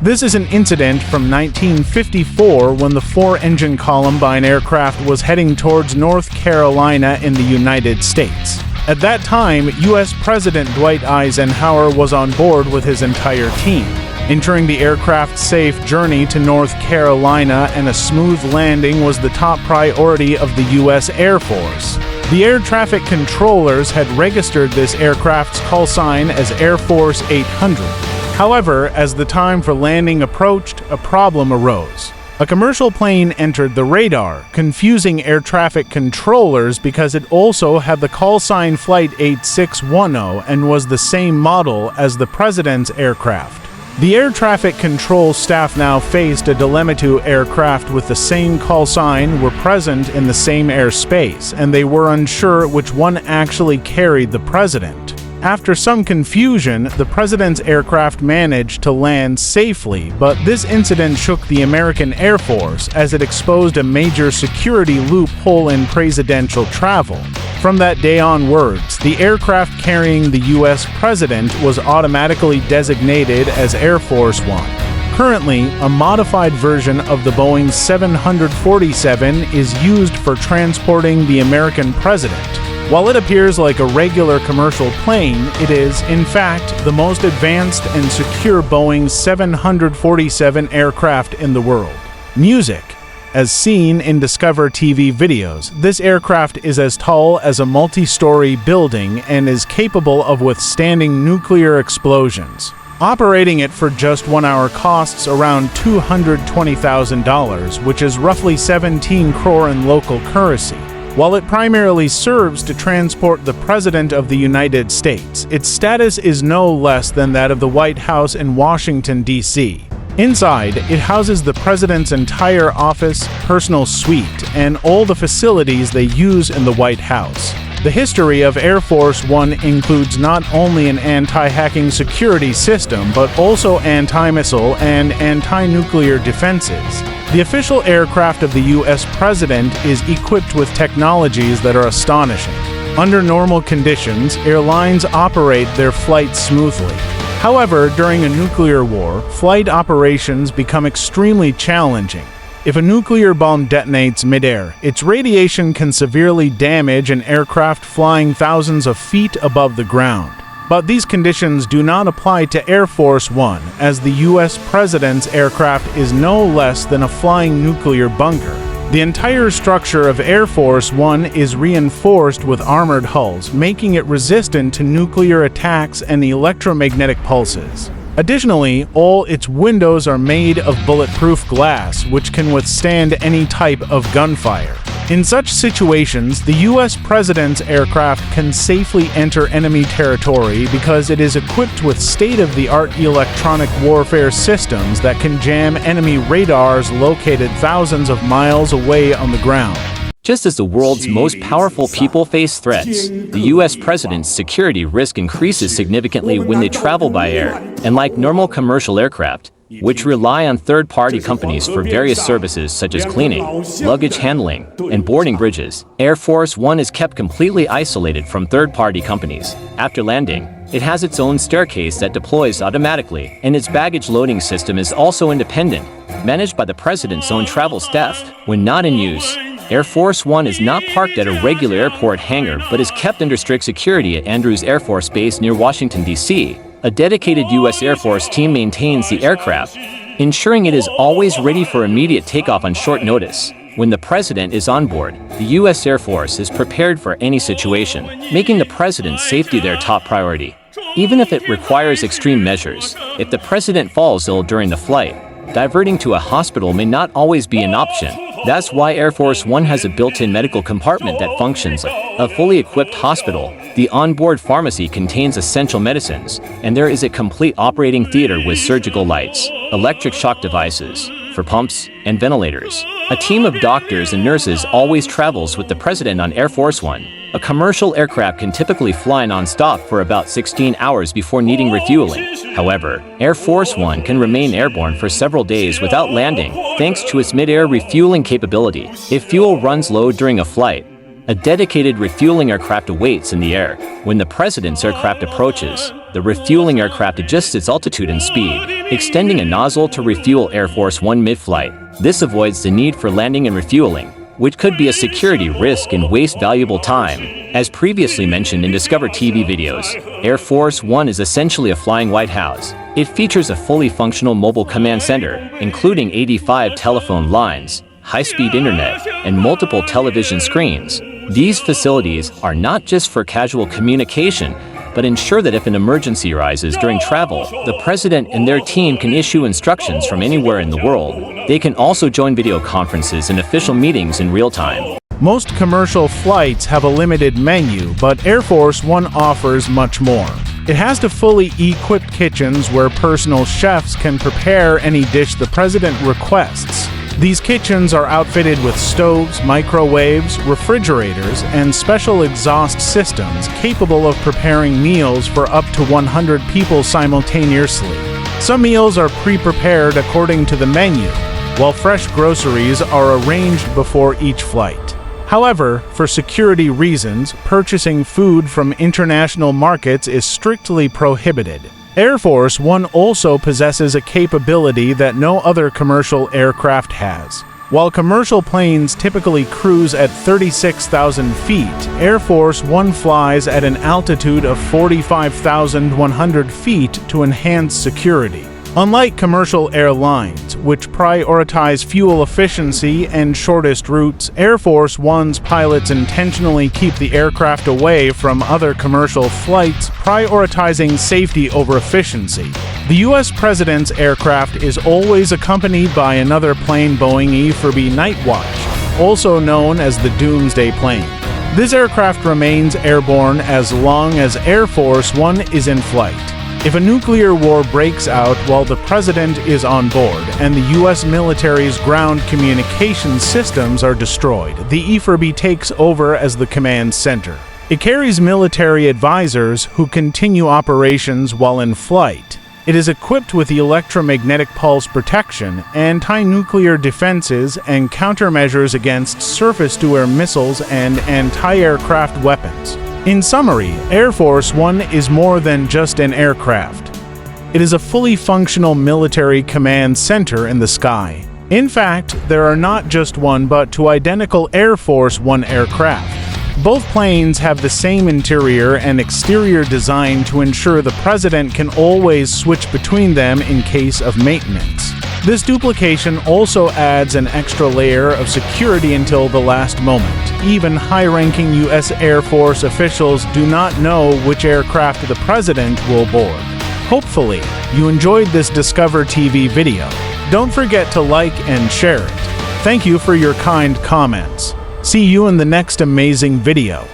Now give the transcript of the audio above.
This is an incident from 1954 when the four-engine Columbine aircraft was heading towards North Carolina in the United States. At that time, U.S. President Dwight Eisenhower was on board with his entire team. Ensuring the aircraft's safe journey to North Carolina and a smooth landing was the top priority of the U.S. Air Force. The air traffic controllers had registered this aircraft's call sign as Airforce 800. However, as the time for landing approached, a problem arose. A commercial plane entered the radar, confusing air traffic controllers because it also had the call sign Flight 8610 and was the same model as the president's aircraft. The air traffic control staff now faced a dilemma. Two aircraft with the same call sign were present in the same airspace, and they were unsure which one actually carried the president. After some confusion, the president's aircraft managed to land safely, but this incident shook the American Air Force as it exposed a major security loophole in presidential travel. From that day onwards, the aircraft carrying the U.S. president was automatically designated as Air Force One. Currently, a modified version of the Boeing 747 is used for transporting the American president. While it appears like a regular commercial plane, it is, in fact, the most advanced and secure Boeing 747 aircraft in the world. Music. As seen in Discover TV videos, this aircraft is as tall as a multi-story building and is capable of withstanding nuclear explosions. Operating it for just 1 hour costs around $220,000, which is roughly 17 crore in local currency. While it primarily serves to transport the President of the United States, its status is no less than that of the White House in Washington, D.C. Inside, it houses the President's entire office, personal suite, and all the facilities they use in the White House. The history of Air Force One includes not only an anti-hacking security system, but also anti-missile and anti-nuclear defenses. The official aircraft of the U.S. President is equipped with technologies that are astonishing. Under normal conditions, airlines operate their flights smoothly. However, during a nuclear war, flight operations become extremely challenging. If a nuclear bomb detonates midair, its radiation can severely damage an aircraft flying thousands of feet above the ground. But these conditions do not apply to Air Force One, as the U.S. President's aircraft is no less than a flying nuclear bunker. The entire structure of Air Force One is reinforced with armored hulls, making it resistant to nuclear attacks and electromagnetic pulses. Additionally, all its windows are made of bulletproof glass, which can withstand any type of gunfire. In such situations, the U.S. President's aircraft can safely enter enemy territory because it is equipped with state-of-the-art electronic warfare systems that can jam enemy radars located thousands of miles away on the ground. Just as the world's most powerful people face threats, the U.S. president's security risk increases significantly when they travel by air. And like normal commercial aircraft, which rely on third-party companies for various services such as cleaning, luggage handling, and boarding bridges, Air Force One is kept completely isolated from third-party companies. After landing, it has its own staircase that deploys automatically, and its baggage loading system is also independent, managed by the president's own travel staff. When not in use, Air Force One is not parked at a regular airport hangar but is kept under strict security at Andrews Air Force Base near Washington, D.C. A dedicated U.S. Air Force team maintains the aircraft, ensuring it is always ready for immediate takeoff on short notice. When the president is on board, the U.S. Air Force is prepared for any situation, making the president's safety their top priority. Even if it requires extreme measures, if the president falls ill during the flight, diverting to a hospital may not always be an option. That's why Air Force One has a built-in medical compartment that functions like a fully equipped hospital. The onboard pharmacy contains essential medicines, and there is a complete operating theater with surgical lights, electric shock devices for pumps and ventilators. A team of doctors and nurses always travels with the president on Air Force One. A commercial aircraft can typically fly non-stop for about 16 hours before needing refueling. However, Air Force One can remain airborne for several days without landing, thanks to its mid-air refueling capability. If fuel runs low during a flight, A dedicated refueling aircraft awaits in the air. When the president's aircraft approaches, the refueling aircraft adjusts its altitude and speed, extending a nozzle to refuel Air Force One mid-flight. This avoids the need for landing and refueling, which could be a security risk and waste valuable time. As previously mentioned in Discover TV videos, Air Force One is essentially a flying White House. It features a fully functional mobile command center, including 85 telephone lines, high-speed internet, and multiple television screens. These facilities are not just for casual communication, but ensure that if an emergency arises during travel, the president and their team can issue instructions from anywhere in the world. They can also join video conferences and official meetings in real time. Most commercial flights have a limited menu, but Air Force One offers much more. It has the fully equipped kitchens where personal chefs can prepare any dish the president requests. These kitchens are outfitted with stoves, microwaves, refrigerators, and special exhaust systems capable of preparing meals for up to 100 people simultaneously. Some meals are pre-prepared according to the menu, while fresh groceries are arranged before each flight. However, for security reasons, purchasing food from international markets is strictly prohibited. Air Force One also possesses a capability that no other commercial aircraft has. While commercial planes typically cruise at 36,000 feet, Air Force One flies at an altitude of 45,100 feet to enhance security. Unlike commercial airlines, which prioritize fuel efficiency and shortest routes, Air Force One's pilots intentionally keep the aircraft away from other commercial flights, prioritizing safety over efficiency. The U.S. President's aircraft is always accompanied by another plane, Boeing E-4B Nightwatch, also known as the Doomsday Plane. This aircraft remains airborne as long as Air Force One is in flight. If a nuclear war breaks out while the president is on board and the U.S. military's ground communication systems are destroyed, the E-4B takes over as the command center. It carries military advisors who continue operations while in flight. It is equipped with electromagnetic pulse protection, anti-nuclear defenses, and countermeasures against surface-to-air missiles and anti-aircraft weapons. In summary, Air Force One is more than just an aircraft. It is a fully functional military command center in the sky. In fact, there are not just one but two identical Air Force One aircraft. Both planes have the same interior and exterior design to ensure the president can always switch between them in case of maintenance. This duplication also adds an extra layer of security until the last moment. Even high-ranking U.S. Air Force officials do not know which aircraft the president will board. Hopefully, you enjoyed this Discover TV video. Don't forget to like and share it. Thank you for your kind comments. See you in the next amazing video.